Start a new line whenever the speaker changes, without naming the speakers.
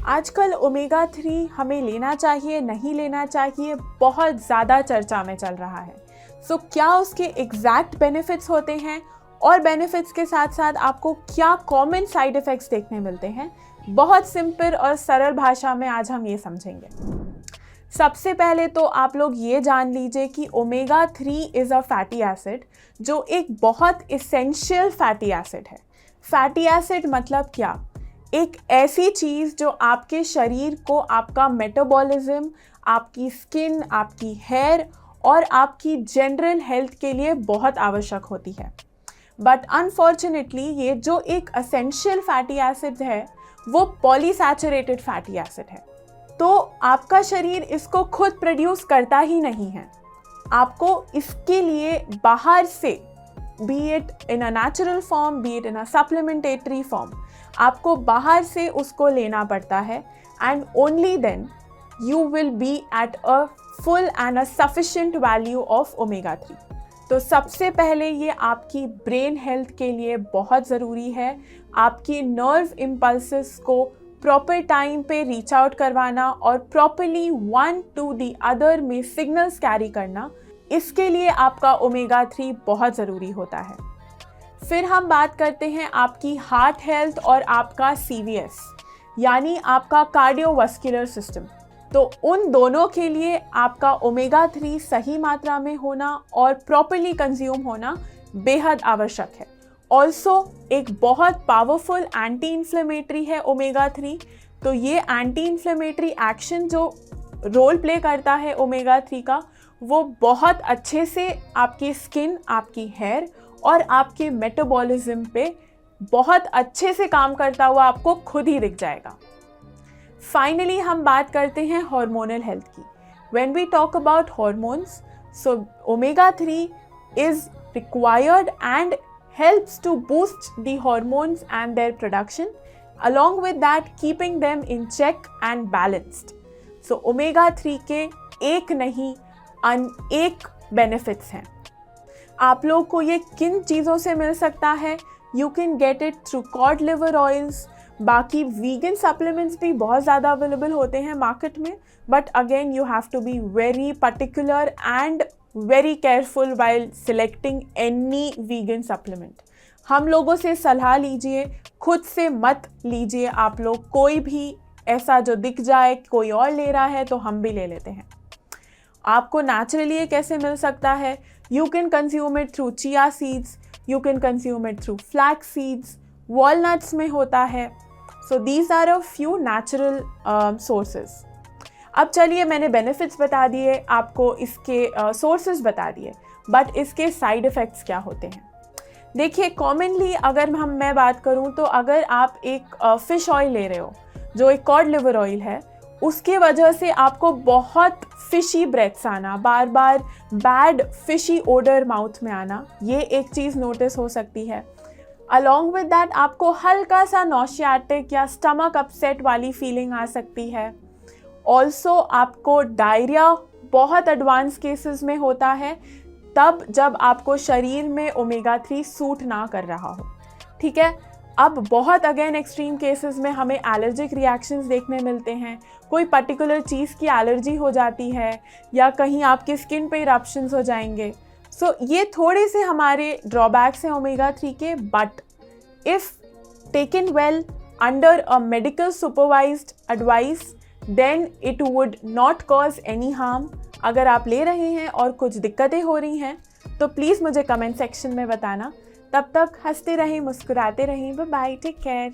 आजकल ओमेगा 3 हमें लेना चाहिए नहीं लेना चाहिए बहुत ज़्यादा चर्चा में चल रहा है। सो क्या उसके एग्जैक्ट बेनिफिट्स होते हैं और बेनिफिट्स के साथ साथ आपको क्या कॉमन साइड इफ़ेक्ट्स देखने मिलते हैं, बहुत सिंपल और सरल भाषा में आज हम ये समझेंगे। सबसे पहले तो आप लोग ये जान लीजिए कि omega 3 is a fatty acid जो एक बहुत इसेंशियल फैटी एसिड है। फैटी एसिड मतलब क्या? एक ऐसी चीज़ जो आपके शरीर को आपका मेटाबॉलिज्म, आपकी स्किन, आपकी हेयर और आपकी जनरल हेल्थ के लिए बहुत आवश्यक होती है। बट अनफॉर्चुनेटली ये जो एक एसेंशियल फैटी एसिड है वो पॉलीसैचुरेटेड फैटी एसिड है। तो आपका शरीर इसको खुद प्रोड्यूस करता ही नहीं है, आपको इसके लिए बाहर से, be it in a natural form, be it in a supplementary form, आपको बाहर से उसको लेना पड़ता है। And only then you will be at a full and a sufficient value of omega 3। तो सबसे पहले ये आपकी ब्रेन हेल्थ के लिए बहुत ज़रूरी है। आपकी नर्व इम्पल्सेस को प्रॉपर टाइम पे रीच आउट करवाना और properly one to the other में सिग्नल्स कैरी करना, इसके लिए आपका ओमेगा 3 बहुत ज़रूरी होता है। फिर हम बात करते हैं आपकी हार्ट हेल्थ और आपका CVS यानी आपका कार्डियोवास्कुलर सिस्टम। तो उन दोनों के लिए आपका ओमेगा 3 सही मात्रा में होना और प्रॉपरली कंज्यूम होना बेहद आवश्यक है। ऑल्सो एक बहुत पावरफुल एंटी इन्फ्लेमेटरी है ओमेगा 3। तो ये एंटी इन्फ्लेमेटरी एक्शन जो रोल प्ले करता है ओमेगा 3 का, वो बहुत अच्छे से आपकी स्किन, आपकी हेयर और आपके मेटाबॉलिज्म पे बहुत अच्छे से काम करता हुआ आपको खुद ही दिख जाएगा। फाइनली हम बात करते हैं हार्मोनल हेल्थ की। When we talk about hormones, so omega 3 is required and helps to boost the hormones and their production, along with that keeping them in check and balanced. So omega 3 के एक नहीं अनेक benefits हैं। आप लोग को ये किन चीज़ों से मिल सकता है? You can get it through cod liver oils। बाकी vegan supplements भी बहुत ज़्यादा अवेलेबल होते हैं मार्केट में, but again you have to be very particular and very careful while selecting any vegan supplement। हम लोगों से सलाह लीजिए, खुद से मत लीजिए आप लोग कोई भी ऐसा जो दिख जाए कोई और ले रहा है तो हम भी ले लेते हैं। आपको नेचुरली ये कैसे मिल सकता है? You can consume it through chia seeds, you can consume it through flax seeds, walnuts में होता है। So these are a few natural sources. अब चलिए, मैंने बेनिफिट्स बता दिए, आपको इसके सोर्सेज बता दिए, बट इसके साइड इफ़ेक्ट्स क्या होते हैं? देखिए, कॉमनली अगर मैं बात करूं तो अगर आप एक फ़िश ऑयल ले रहे हो जो एक कॉड लिवर ऑयल है, उसके वजह से आपको बहुत फिशी ब्रेथ्स आना, बार बार बैड फिशी ओडर माउथ में आना, ये एक चीज़ नोटिस हो सकती है। अलॉन्ग विद दैट आपको हल्का सा नॉशियाटिक या स्टमक अपसेट वाली फीलिंग आ सकती है। ऑल्सो आपको डायरिया बहुत एडवांस केसेस में होता है, तब जब आपको शरीर में ओमेगा 3 सूट ना कर रहा हो। ठीक है, अब बहुत अगेन एक्सट्रीम केसेस में हमें एलर्जिक रिएक्शंस देखने मिलते हैं, कोई पर्टिकुलर चीज़ की एलर्जी हो जाती है या कहीं आपकी स्किन पे इरप्शंस हो जाएंगे। सो ये थोड़े से हमारे ड्रॉबैक्स हैं ओमेगा 3 के, but if taken well under a medical supervised advice then it would not cause any harm। अगर आप ले रहे हैं और कुछ दिक्कतें हो रही हैं तो प्लीज़ मुझे कमेंट सेक्शन में बताना। तब तक हंसते रहें, मुस्कुराते रहें। Bye bye, take care.